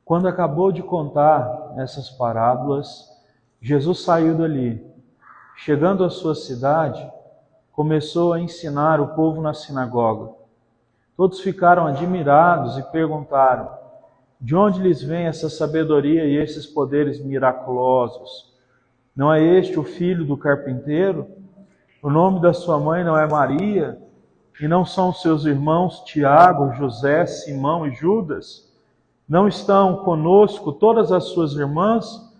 Quando acabou de contar essas parábolas, Jesus saiu dali. Chegando à sua cidade, começou a ensinar o povo na sinagoga. Todos ficaram admirados e perguntaram: de onde lhes vem essa sabedoria e esses poderes miraculosos? Não é este o filho do carpinteiro? O nome da sua mãe não é Maria? E não são seus irmãos Tiago, José, Simão e Judas? Não estão conosco todas as suas irmãs?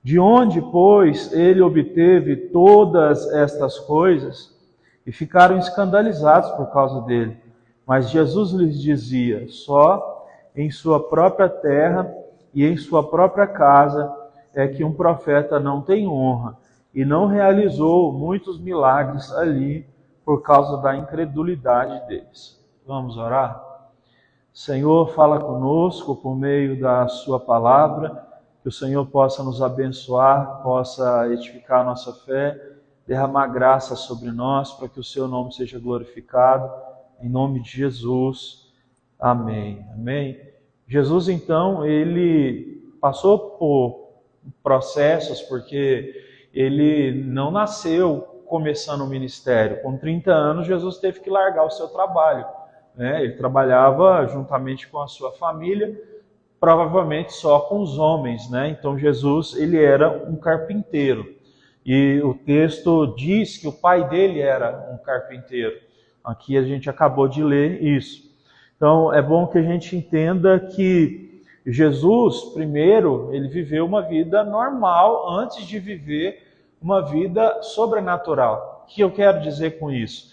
De onde, pois, ele obteve todas estas coisas? E ficaram escandalizados por causa dele. Mas Jesus lhes dizia: só em sua própria terra e em sua própria casa é que um profeta não tem honra, e não realizou muitos milagres ali por causa da incredulidade deles. Vamos orar? Senhor, fala conosco por meio da sua palavra, que o Senhor possa nos abençoar, possa edificar a nossa fé, derramar graça sobre nós, para que o seu nome seja glorificado, em nome de Jesus. Amém. Amém. Jesus, então, ele passou por processos, porque ele não nasceu começando o ministério. Com 30 anos, Jesus teve que largar o seu trabalho. Ele trabalhava juntamente com a sua família, provavelmente só com os homens. Então Jesus, ele era um carpinteiro. E o texto diz que o pai dele era um carpinteiro. Aqui a gente acabou de ler isso. Então é bom que a gente entenda que Jesus, primeiro, ele viveu uma vida normal antes de viver uma vida sobrenatural. O que eu quero dizer com isso?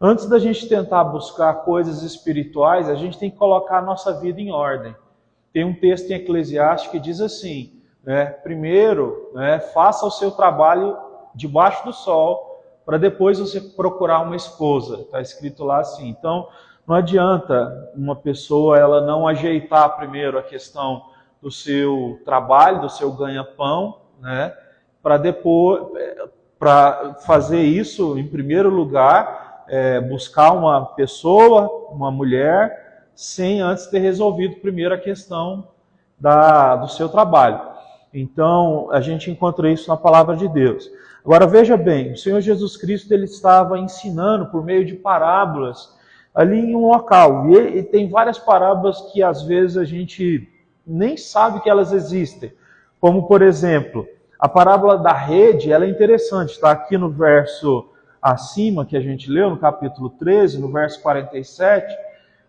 Antes da gente tentar buscar coisas espirituais, a gente tem que colocar a nossa vida em ordem. Tem um texto em Eclesiastes que diz assim, primeiro, faça o seu trabalho debaixo do sol, para depois você procurar uma esposa. Está escrito lá assim. Então, não adianta uma pessoa ela não ajeitar primeiro a questão do seu trabalho, do seu ganha-pão, para depois, para fazer isso em primeiro lugar, buscar uma pessoa, uma mulher, sem antes ter resolvido primeiro a questão do seu trabalho. Então, a gente encontra isso na palavra de Deus. Agora, veja bem, o Senhor Jesus Cristo ele estava ensinando por meio de parábolas ali em um local. E tem várias parábolas que às vezes a gente nem sabe que elas existem. Como, por exemplo, a parábola da rede, ela é interessante, está aqui no verso acima que a gente leu, no capítulo 13, no verso 47,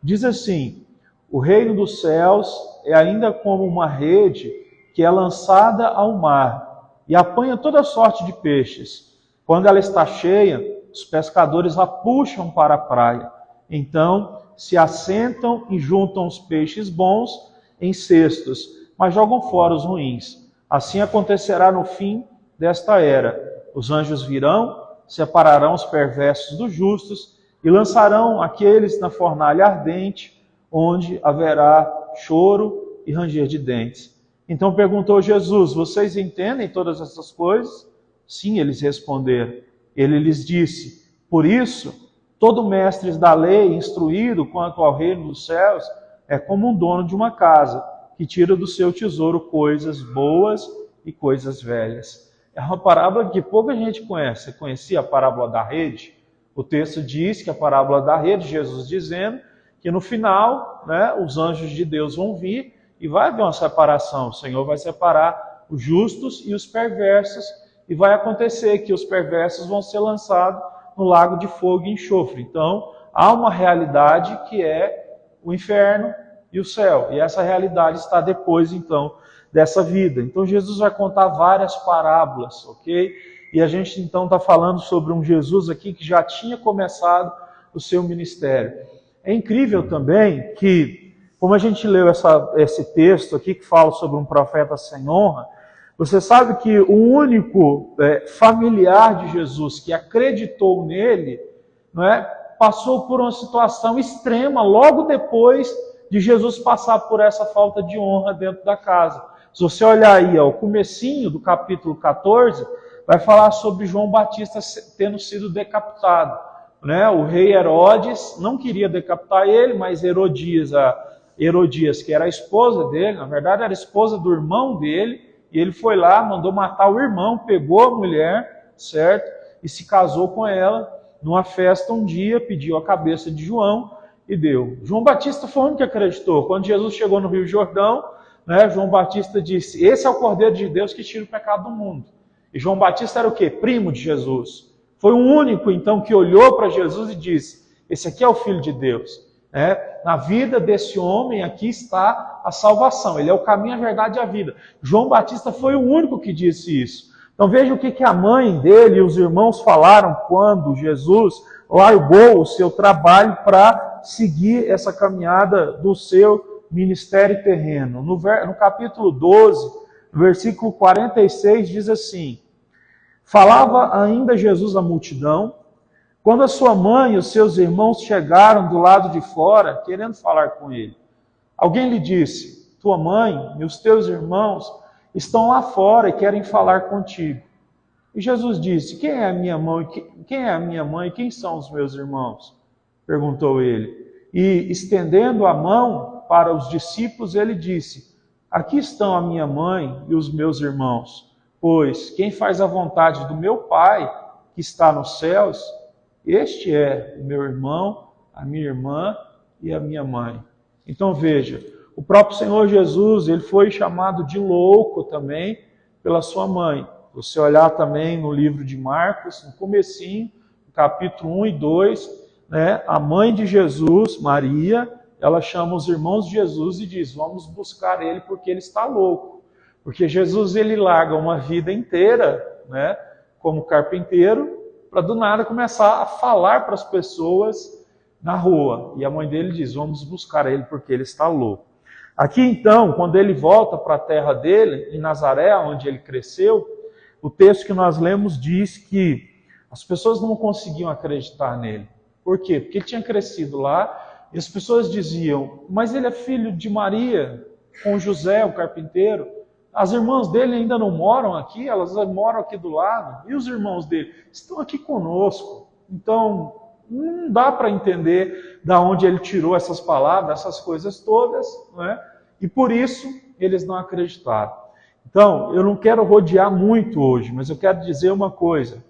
diz assim: o reino dos céus é ainda como uma rede que é lançada ao mar e apanha toda sorte de peixes. Quando ela está cheia, os pescadores a puxam para a praia. Então se assentam e juntam os peixes bons em cestos, mas jogam fora os ruins. Assim acontecerá no fim desta era. Os anjos virão, separarão os perversos dos justos e lançarão aqueles na fornalha ardente, onde haverá choro e ranger de dentes. Então perguntou Jesus: vocês entendem todas essas coisas? Sim, eles responderam. Ele lhes disse: por isso, todo mestre da lei, instruído quanto ao reino dos céus, é como um dono de uma casa, que tira do seu tesouro coisas boas e coisas velhas. É uma parábola que pouca gente conhece. Você conhecia a parábola da rede? O texto diz que a parábola da rede, Jesus dizendo que no final, os anjos de Deus vão vir e vai haver uma separação. O Senhor vai separar os justos e os perversos, e vai acontecer que os perversos vão ser lançados no lago de fogo e enxofre. Então, há uma realidade que é o inferno e o céu. E essa realidade está depois, então, dessa vida. Então, Jesus vai contar várias parábolas, ok? E a gente, então, está falando sobre um Jesus aqui que já tinha começado o seu ministério. É incrível também que, como a gente leu esse texto aqui que fala sobre um profeta sem honra, você sabe que o único familiar de Jesus que acreditou nele, passou por uma situação extrema logo depois de Jesus passar por essa falta de honra dentro da casa. Se você olhar aí, o comecinho do capítulo 14, vai falar sobre João Batista tendo sido decapitado. O rei Herodes não queria decapitar ele, mas Herodias, Herodias, que era a esposa dele, na verdade era a esposa do irmão dele, e ele foi lá, mandou matar o irmão, pegou a mulher, certo? E se casou com ela numa festa um dia, pediu a cabeça de João e deu. João Batista foi o único que acreditou. Quando Jesus chegou no Rio Jordão, né, João Batista disse, esse é o Cordeiro de Deus que tira o pecado do mundo. E João Batista era o quê? Primo de Jesus. Foi o único, então, que olhou para Jesus e disse, esse aqui é o Filho de Deus. Na vida desse homem aqui está a salvação. Ele é o caminho, a verdade e a vida. João Batista foi o único que disse isso. Então veja o que a mãe dele e os irmãos falaram quando Jesus largou o seu trabalho para seguir essa caminhada do seu ministério terreno. No capítulo 12, versículo 46, diz assim, falava ainda Jesus à multidão, quando a sua mãe e os seus irmãos chegaram do lado de fora, querendo falar com ele. Alguém lhe disse, tua mãe e os teus irmãos estão lá fora e querem falar contigo. E Jesus disse, quem é a minha mãe e quem são os meus irmãos? Perguntou ele. E estendendo a mão para os discípulos, ele disse, aqui estão a minha mãe e os meus irmãos, pois quem faz a vontade do meu Pai, que está nos céus, este é o meu irmão, a minha irmã e a minha mãe. Então veja, o próprio Senhor Jesus, ele foi chamado de louco também pela sua mãe. Se você olhar também no livro de Marcos, no comecinho, capítulo 1 e 2, a mãe de Jesus, Maria, ela chama os irmãos de Jesus e diz, vamos buscar ele porque ele está louco. Porque Jesus, ele larga uma vida inteira, como carpinteiro, para do nada começar a falar para as pessoas na rua. E a mãe dele diz, vamos buscar ele porque ele está louco. Aqui então, quando ele volta para a terra dele, em Nazaré, onde ele cresceu, o texto que nós lemos diz que as pessoas não conseguiam acreditar nele. Por quê? Porque ele tinha crescido lá e as pessoas diziam, mas ele é filho de Maria, com José, o carpinteiro. As irmãs dele ainda não moram aqui, elas moram aqui do lado. E os irmãos dele estão aqui conosco. Então, não dá para entender de onde ele tirou essas palavras, essas coisas todas, E por isso, eles não acreditaram. Então, eu não quero rodear muito hoje, mas eu quero dizer uma coisa.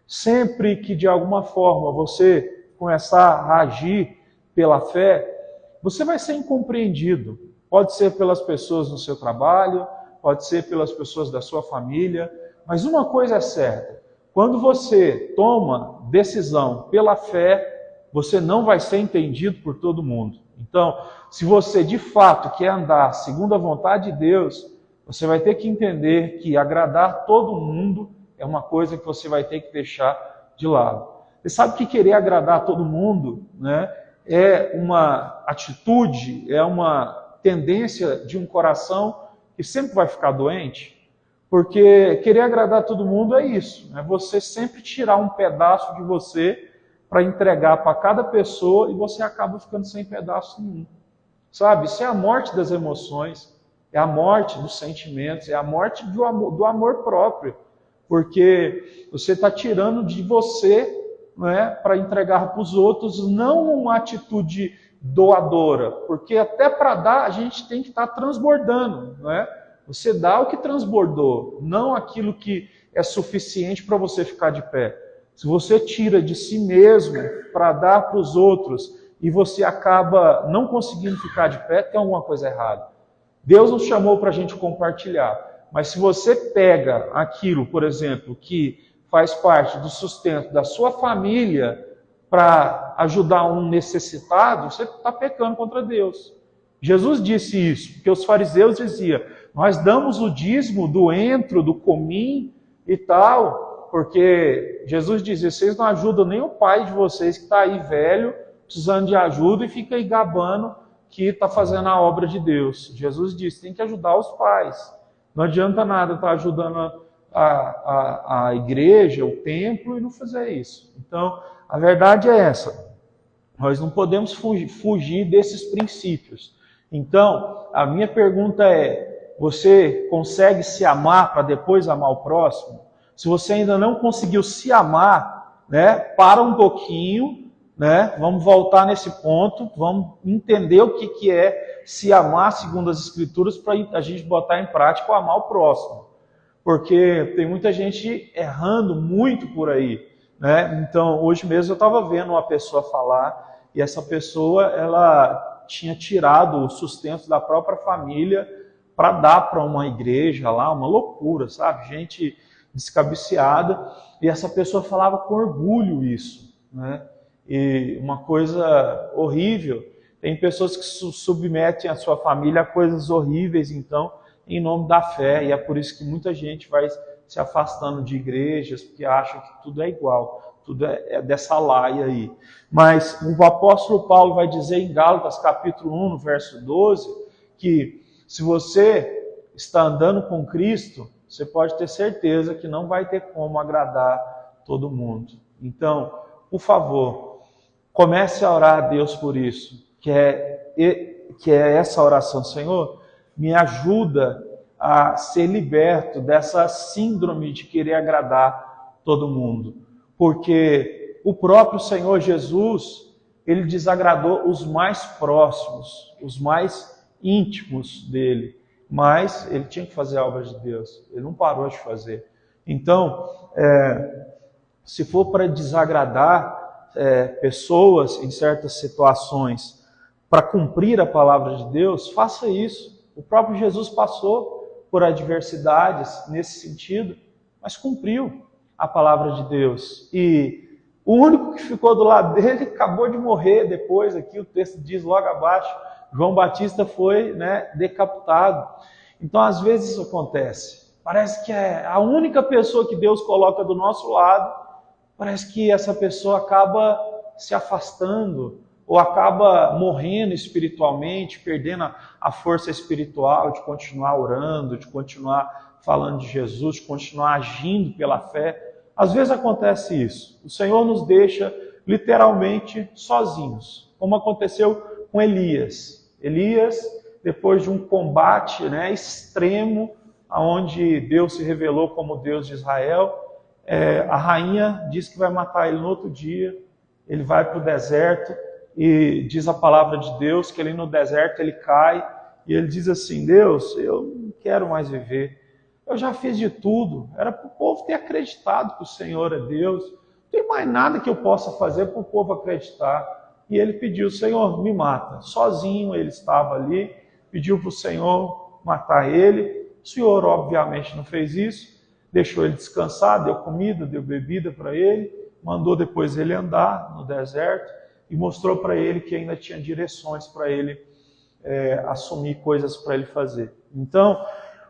Sempre que, de alguma forma, você começar a agir pela fé, você vai ser incompreendido. Pode ser pelas pessoas no seu trabalho, pode ser pelas pessoas da sua família, mas uma coisa é certa, quando você toma decisão pela fé, você não vai ser entendido por todo mundo. Então, se você de fato quer andar segundo a vontade de Deus, você vai ter que entender que agradar todo mundo é uma coisa que você vai ter que deixar de lado. Você sabe que querer agradar todo mundo, é uma atitude, é uma tendência de um coração que sempre vai ficar doente, porque querer agradar todo mundo é isso, você sempre tirar um pedaço de você para entregar para cada pessoa e você acaba ficando sem pedaço nenhum. Sabe, isso é a morte das emoções, é a morte dos sentimentos, é a morte do amor próprio, porque você está tirando de você para entregar para os outros, não uma atitude doadora, porque até para dar a gente tem que estar transbordando, Você dá o que transbordou, não aquilo que é suficiente para você ficar de pé. Se você tira de si mesmo para dar para os outros e você acaba não conseguindo ficar de pé, tem alguma coisa errada. Deus nos chamou para a gente compartilhar, mas se você pega aquilo, por exemplo, que faz parte do sustento da sua família para ajudar um necessitado, você está pecando contra Deus. Jesus disse isso, porque os fariseus diziam, nós damos o dízimo do entro, do comim e tal, porque Jesus dizia, vocês não ajudam nem o pai de vocês que está aí velho, precisando de ajuda e fica aí gabando que está fazendo a obra de Deus. Jesus disse, tem que ajudar os pais. Não adianta nada estar ajudando a igreja, o templo e não fazer isso. Então, a verdade é essa. Nós não podemos fugir desses princípios. Então, a minha pergunta é, você consegue se amar para depois amar o próximo? Se você ainda não conseguiu se amar, para um pouquinho, né? Vamos voltar nesse ponto, vamos entender o que é se amar segundo as Escrituras para a gente botar em prática o amar o próximo. Porque tem muita gente errando muito por aí, né? Então, hoje mesmo eu estava vendo uma pessoa falar e essa pessoa, ela tinha tirado o sustento da própria família para dar para uma igreja lá, uma loucura, sabe? Gente descabiciada, e essa pessoa falava com orgulho isso, né? E uma coisa horrível, tem pessoas que submetem a sua família a coisas horríveis, então, em nome da fé, e é por isso que muita gente vai se afastando de igrejas, porque acha que tudo é igual, tudo é dessa laia aí. Mas o apóstolo Paulo vai dizer em Gálatas capítulo 1, no verso 12, que se você está andando com Cristo, você pode ter certeza que não vai ter como agradar todo mundo. Então, por favor, comece a orar a Deus por isso, que é essa oração: Senhor, me ajuda a ser liberto dessa síndrome de querer agradar todo mundo. Porque o próprio Senhor Jesus, ele desagradou os mais próximos, os mais íntimos dele. Mas ele tinha que fazer a obra de Deus, ele não parou de fazer. Então, se for para desagradar pessoas em certas situações, para cumprir a palavra de Deus, faça isso. O próprio Jesus passou por adversidades nesse sentido, mas cumpriu a palavra de Deus. E o único que ficou do lado dele acabou de morrer depois, aqui o texto diz logo abaixo, João Batista foi, né, decapitado. Então, às vezes isso acontece. Parece que é a única pessoa que Deus coloca do nosso lado, parece que essa pessoa acaba se afastando, ou acaba morrendo espiritualmente, perdendo a força espiritual de continuar orando, de continuar falando de Jesus, de continuar agindo pela fé. Às vezes acontece isso. O Senhor nos deixa literalmente sozinhos, como aconteceu com Elias. Elias, depois de um combate, né, extremo, onde Deus se revelou como Deus de Israel, a rainha diz que vai matar ele no outro dia. Ele vai para o deserto e diz a palavra de Deus que ali no deserto ele cai e ele diz assim: Deus, eu não quero mais viver. Eu já fiz de tudo. Era para o povo ter acreditado que o Senhor é Deus. Não tem mais nada que eu possa fazer para o povo acreditar. E ele pediu: Senhor, me mata. Sozinho ele estava ali, pediu para o Senhor matar ele. O Senhor, obviamente, não fez isso. Deixou ele descansar, deu comida, deu bebida para ele, mandou depois ele andar no deserto e mostrou para ele que ainda tinha direções para ele assumir coisas para ele fazer. Então,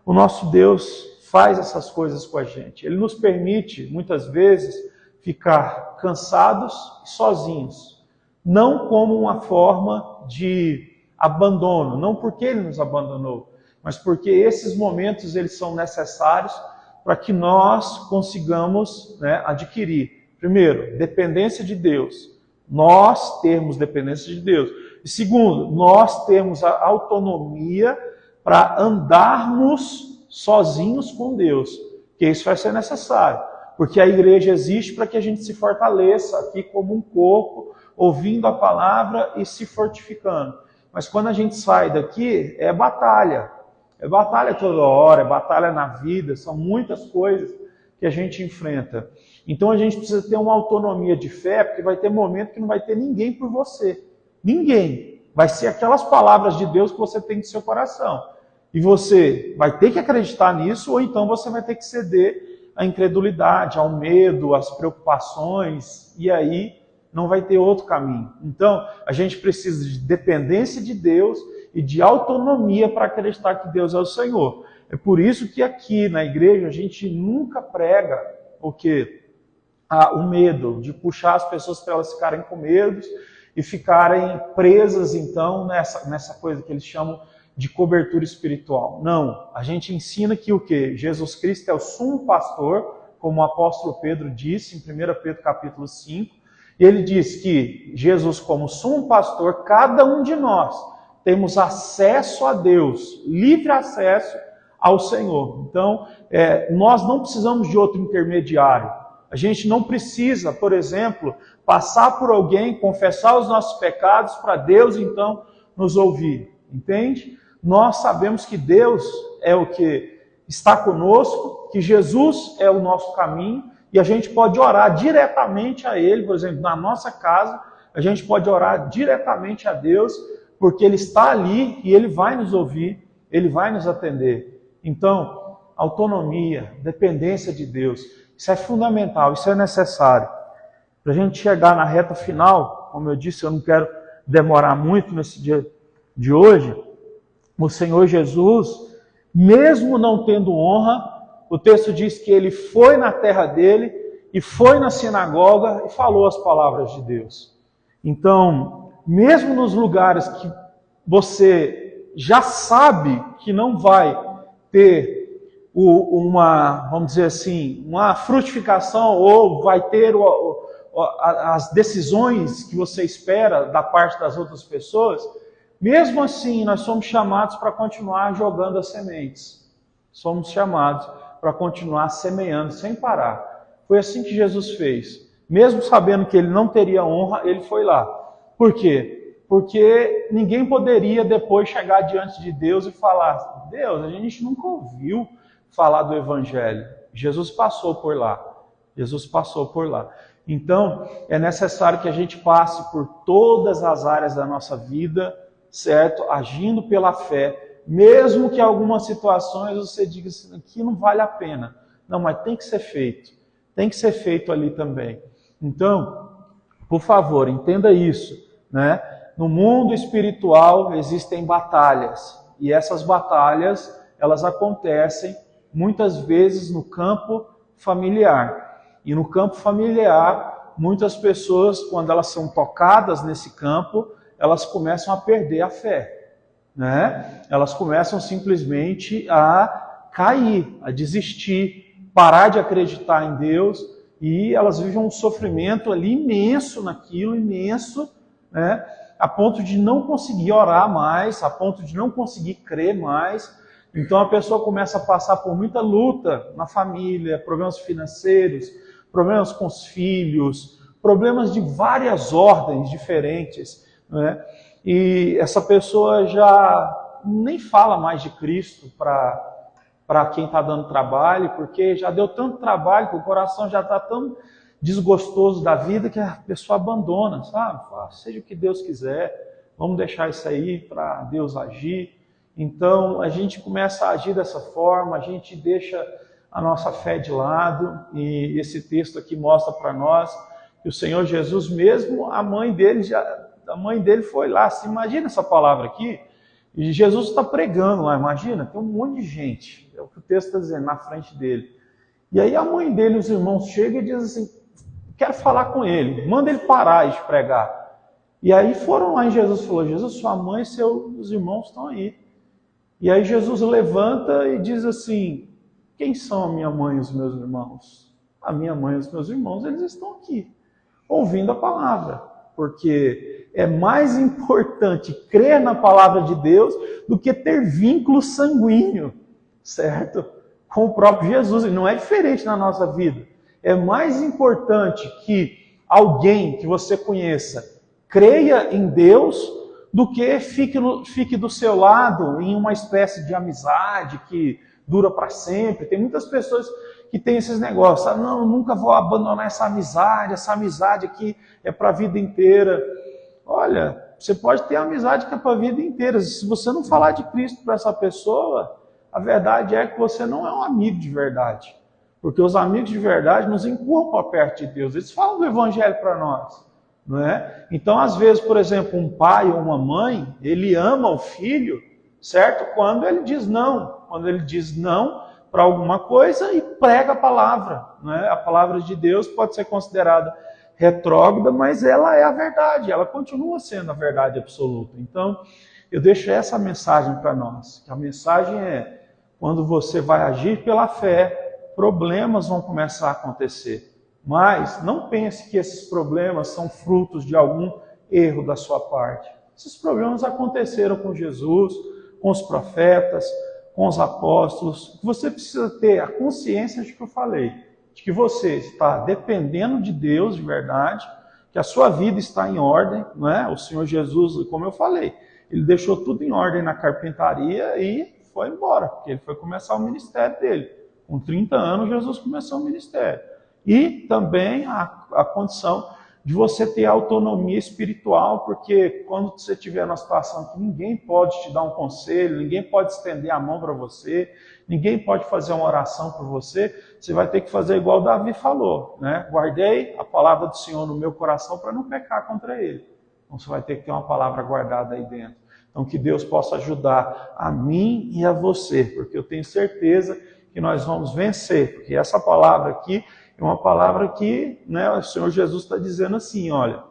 o nosso Deus faz essas coisas com a gente. Ele nos permite, muitas vezes, ficar cansados e sozinhos. Não como uma forma de abandono, não porque ele nos abandonou, mas porque esses momentos eles são necessários para que nós consigamos, né, adquirir, primeiro, dependência de Deus. Nós termos dependência de Deus. E segundo, nós termos a autonomia para andarmos sozinhos com Deus. Que isso vai ser necessário. Porque a igreja existe para que a gente se fortaleça aqui como um corpo, ouvindo a palavra e se fortificando. Mas quando a gente sai daqui, é batalha. É batalha toda hora, é batalha na vida, são muitas coisas que a gente enfrenta. Então a gente precisa ter uma autonomia de fé, porque vai ter momento que não vai ter ninguém por você. Ninguém. Vai ser aquelas palavras de Deus que você tem no seu coração. E você vai ter que acreditar nisso, ou então você vai ter que ceder à incredulidade, ao medo, às preocupações, e aí não vai ter outro caminho. Então a gente precisa de dependência de Deus e de autonomia para acreditar que Deus é o Senhor. É por isso que aqui na igreja a gente nunca prega o quê? O medo, de puxar as pessoas para elas ficarem com medo e ficarem presas então nessa coisa que eles chamam de cobertura espiritual. Não, a gente ensina que o quê? Jesus Cristo é o sumo pastor, como o apóstolo Pedro disse em 1 Pedro capítulo 5, e ele diz que Jesus como sumo pastor, cada um de nós temos acesso a Deus, livre acesso ao Senhor. Então, nós não precisamos de outro intermediário. A gente não precisa, por exemplo, passar por alguém, confessar os nossos pecados para Deus então nos ouvir, entende? Nós sabemos que Deus é o que está conosco, que Jesus é o nosso caminho, e a gente pode orar diretamente a Ele, por exemplo, na nossa casa, a gente pode orar diretamente a Deus, porque Ele está ali e Ele vai nos ouvir, Ele vai nos atender. Então, autonomia, dependência de Deus, isso é fundamental, isso é necessário. Para a gente chegar na reta final, como eu disse, eu não quero demorar muito nesse dia de hoje, o Senhor Jesus, mesmo não tendo honra, o texto diz que Ele foi na terra dele e foi na sinagoga e falou as palavras de Deus. Então, mesmo nos lugares que você já sabe que não vai ter vamos dizer assim, uma frutificação ou vai ter as decisões que você espera da parte das outras pessoas, mesmo assim nós somos chamados para continuar jogando as sementes. Somos chamados para continuar semeando sem parar. Foi assim que Jesus fez. Mesmo sabendo que ele não teria honra, ele foi lá. Por quê? Porque ninguém poderia depois chegar diante de Deus e falar: Deus, a gente nunca ouviu falar do Evangelho. Jesus passou por lá. Jesus passou por lá. Então, é necessário que a gente passe por todas as áreas da nossa vida, certo? Agindo pela fé, mesmo que em algumas situações você diga assim, aqui não vale a pena. Não, mas tem que ser feito. Tem que ser feito ali também. Então, por favor, entenda isso, né? No mundo espiritual existem batalhas. E essas batalhas, elas acontecem muitas vezes no campo familiar. E no campo familiar, muitas pessoas, quando elas são tocadas nesse campo, elas começam a perder a fé, né? Elas começam simplesmente a cair, a desistir, parar de acreditar em Deus, e elas vivem um sofrimento ali imenso naquilo, imenso, né? A ponto de não conseguir orar mais, a ponto de não conseguir crer mais. Então a pessoa começa a passar por muita luta na família, problemas financeiros, problemas com os filhos, problemas de várias ordens diferentes, né? E essa pessoa já nem fala mais de Cristo para quem está dando trabalho, porque já deu tanto trabalho que o coração já está tão desgostoso da vida que a pessoa abandona, sabe? Fala, seja o que Deus quiser, vamos deixar isso aí para Deus agir. Então, a gente começa a agir dessa forma, a gente deixa a nossa fé de lado, e esse texto aqui mostra para nós que o Senhor Jesus, mesmo a mãe dele foi lá. Se imagina essa palavra aqui, e Jesus está pregando lá, imagina, tem um monte de gente, é o que o texto está dizendo, na frente dele. E aí a mãe dele e os irmãos chegam e dizem assim, quero falar com ele, manda ele parar de pregar. E aí foram lá em Jesus e falou, Jesus, sua mãe e seus irmãos estão aí. E aí Jesus levanta e diz assim, quem são a minha mãe e os meus irmãos? A minha mãe e os meus irmãos, eles estão aqui, ouvindo a palavra. Porque é mais importante crer na palavra de Deus do que ter vínculo sanguíneo, certo? Com o próprio Jesus. E não é diferente na nossa vida. É mais importante que alguém que você conheça creia em Deus do que fique do seu lado em uma espécie de amizade que dura para sempre. Tem muitas pessoas que têm esses negócios. Ah, não, eu nunca vou abandonar essa amizade aqui é para a vida inteira. Olha, você pode ter amizade que é para a vida inteira. Se você não falar de Cristo para essa pessoa, a verdade é que você não é um amigo de verdade. Porque os amigos de verdade nos empurram para perto de Deus. Eles falam do Evangelho para nós. Não é? Então, às vezes, por exemplo, um pai ou uma mãe, ele ama o filho, certo? Quando ele diz não. Quando ele diz não para alguma coisa e prega a palavra. Não é? A palavra de Deus pode ser considerada retrógrada, mas ela é a verdade. Ela continua sendo a verdade absoluta. Então, eu deixo essa mensagem para nós. Que a mensagem é, quando você vai agir pela fé, problemas vão começar a acontecer. Mas não pense que esses problemas são frutos de algum erro da sua parte. Esses problemas aconteceram com Jesus, com os profetas, com os apóstolos. Você precisa ter a consciência de que eu falei, de que você está dependendo de Deus de verdade, que a sua vida está em ordem, não é? O Senhor Jesus, como eu falei, ele deixou tudo em ordem na carpintaria e foi embora, porque ele foi começar o ministério dele. Com 30 anos, Jesus começou o ministério. E também a condição de você ter autonomia espiritual, porque quando você estiver numa situação que ninguém pode te dar um conselho, ninguém pode estender a mão para você, ninguém pode fazer uma oração por você, você vai ter que fazer igual Davi falou, né? Guardei a palavra do Senhor no meu coração para não pecar contra ele. Então você vai ter que ter uma palavra guardada aí dentro. Então que Deus possa ajudar a mim e a você, porque eu tenho certeza que nós vamos vencer, porque essa palavra aqui é uma palavra que, né, o Senhor Jesus está dizendo assim, olha,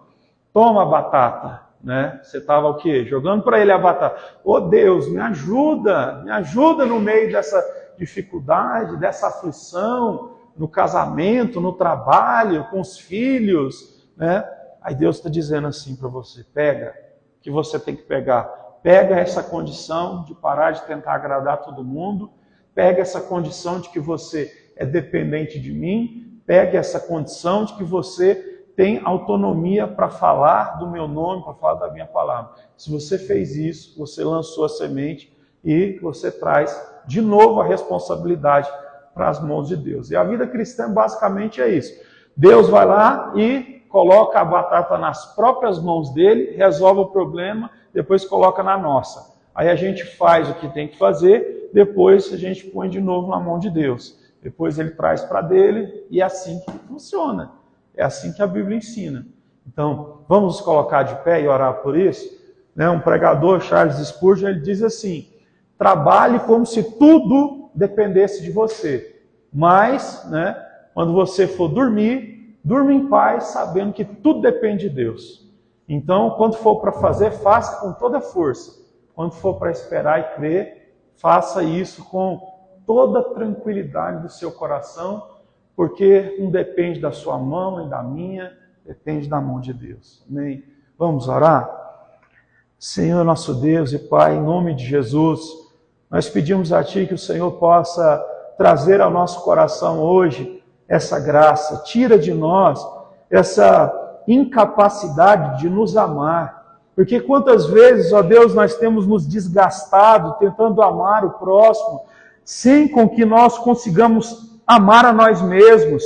toma a batata, né? Você estava o quê? Jogando para ele a batata. Oh Deus, me ajuda no meio dessa dificuldade, dessa aflição, no casamento, no trabalho, com os filhos, né? Aí Deus está dizendo assim para você, pega, que você tem que pegar. Pega essa condição de parar de tentar agradar todo mundo, pega essa condição de que você é dependente de mim, pega essa condição de que você tem autonomia para falar do meu nome, para falar da minha palavra. Se você fez isso, você lançou a semente e você traz de novo a responsabilidade para as mãos de Deus. E a vida cristã basicamente é isso. Deus vai lá e coloca a batata nas próprias mãos dele, resolve o problema, depois coloca na nossa. Aí a gente faz o que tem que fazer, depois a gente põe de novo na mão de Deus. Depois ele traz para dele e é assim que funciona. É assim que a Bíblia ensina. Então, vamos nos colocar de pé e orar por isso? Né? Um pregador, Charles Spurgeon, ele diz assim, trabalhe como se tudo dependesse de você. Mas, né, quando você for dormir, durma em paz, sabendo que tudo depende de Deus. Então, quando for para fazer, faça com toda a força. Quando for para esperar e crer, faça isso com toda a tranquilidade do seu coração, porque não depende da sua mão nem da minha, depende da mão de Deus. Amém? Vamos orar? Senhor nosso Deus e Pai, em nome de Jesus, nós pedimos a Ti que o Senhor possa trazer ao nosso coração hoje essa graça, tira de nós essa incapacidade de nos amar, porque quantas vezes, ó Deus, nós temos nos desgastado tentando amar o próximo, sem com que nós consigamos amar a nós mesmos.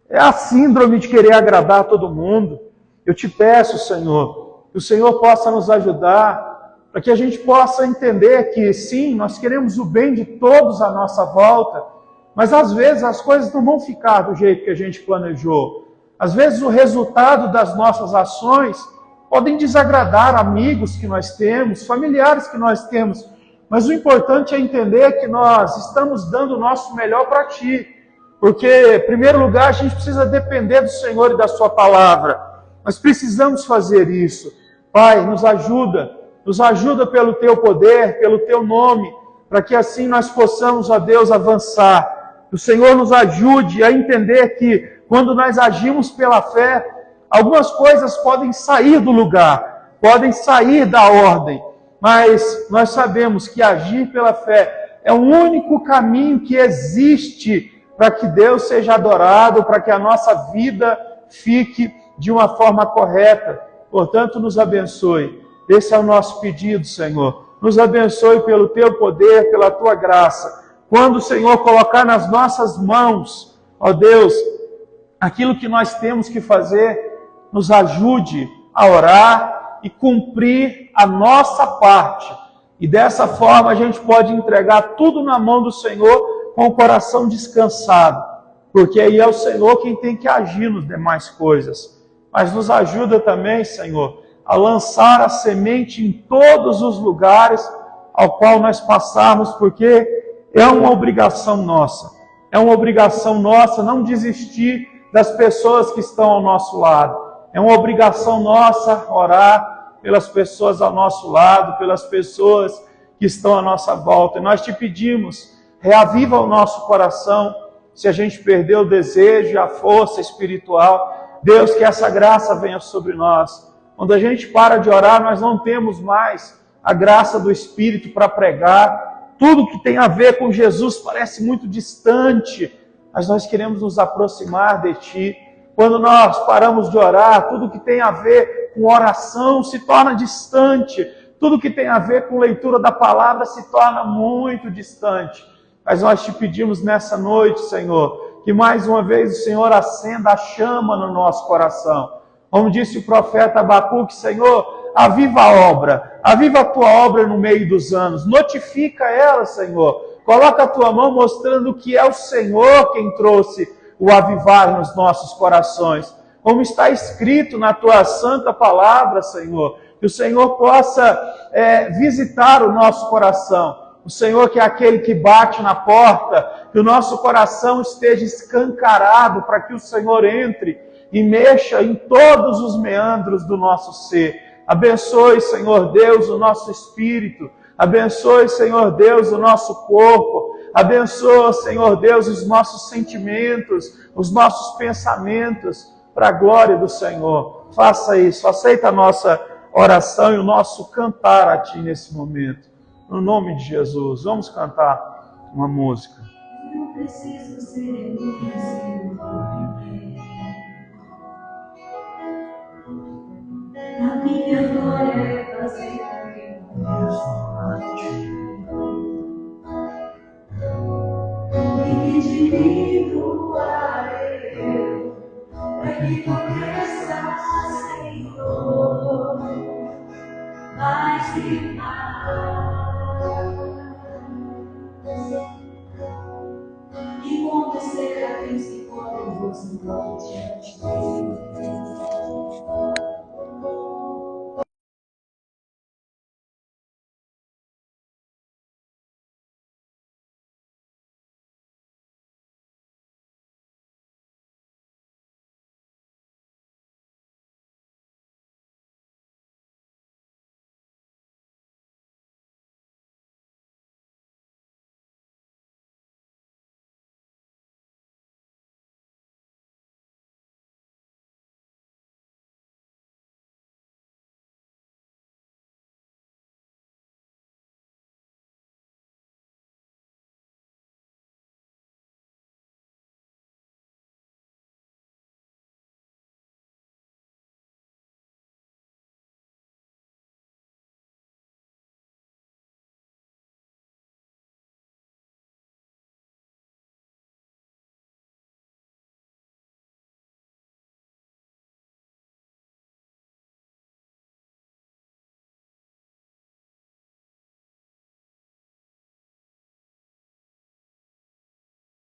É a síndrome de querer agradar a todo mundo. Eu te peço, Senhor, que o Senhor possa nos ajudar, para que a gente possa entender que, sim, nós queremos o bem de todos à nossa volta, mas às vezes as coisas não vão ficar do jeito que a gente planejou. Às vezes o resultado das nossas ações podem desagradar amigos que nós temos, familiares que nós temos, mas o importante é entender que nós estamos dando o nosso melhor para Ti. Porque, em primeiro lugar, a gente precisa depender do Senhor e da Sua palavra. Nós precisamos fazer isso. Pai, nos ajuda pelo Teu poder, pelo Teu nome, para que assim nós possamos, ó Deus, avançar. Que o Senhor nos ajude a entender que, quando nós agimos pela fé, algumas coisas podem sair do lugar, podem sair da ordem. Mas nós sabemos que agir pela fé é o único caminho que existe para que Deus seja adorado, para que a nossa vida fique de uma forma correta. Portanto, nos abençoe. Esse é o nosso pedido, Senhor. Nos abençoe pelo Teu poder, pela Tua graça. Quando o Senhor colocar nas nossas mãos, ó Deus, aquilo que nós temos que fazer, nos ajude a orar e cumprir a nossa parte. E dessa forma a gente pode entregar tudo na mão do Senhor com o coração descansado. Porque aí é o Senhor quem tem que agir nas demais coisas. Mas nos ajuda também, Senhor, a lançar a semente em todos os lugares ao qual nós passarmos, porque é uma obrigação nossa. É uma obrigação nossa não desistir das pessoas que estão ao nosso lado. É uma obrigação nossa orar pelas pessoas ao nosso lado, pelas pessoas que estão à nossa volta. E nós Te pedimos, reaviva o nosso coração, se a gente perdeu o desejo e a força espiritual. Deus, que essa graça venha sobre nós. Quando a gente para de orar, nós não temos mais a graça do Espírito para pregar. Tudo que tem a ver com Jesus parece muito distante. mas nós queremos nos aproximar de Ti. Quando nós paramos de orar, tudo que tem a ver com oração se torna distante, tudo que tem a ver com leitura da palavra se torna muito distante. Mas nós Te pedimos nessa noite, Senhor, que mais uma vez o Senhor acenda a chama no nosso coração. Como disse o profeta Abacuque, Senhor, aviva a obra, aviva a Tua obra no meio dos anos, notifica ela, Senhor. Coloca a Tua mão mostrando que é o Senhor quem trouxe o avivar nos nossos corações. Como está escrito na Tua santa palavra, Senhor, que o Senhor possa visitar o nosso coração. O Senhor que é aquele que bate na porta, que o nosso coração esteja escancarado para que o Senhor entre e mexa em todos os meandros do nosso ser. Abençoe, Senhor Deus, o nosso espírito. Abençoe, Senhor Deus, o nosso corpo. Abençoa, Senhor Deus, os nossos sentimentos, os nossos pensamentos, para a glória do Senhor. Faça isso, aceita a nossa oração e o nosso cantar a Ti nesse momento. No nome de Jesus, vamos cantar uma música. Não preciso ser reconhecido por ninguém. A minha glória é fazer com que e que diminuarei eu, para que tu cresças, Senhor, mais e mais. E como será que se pode vos encontrar diante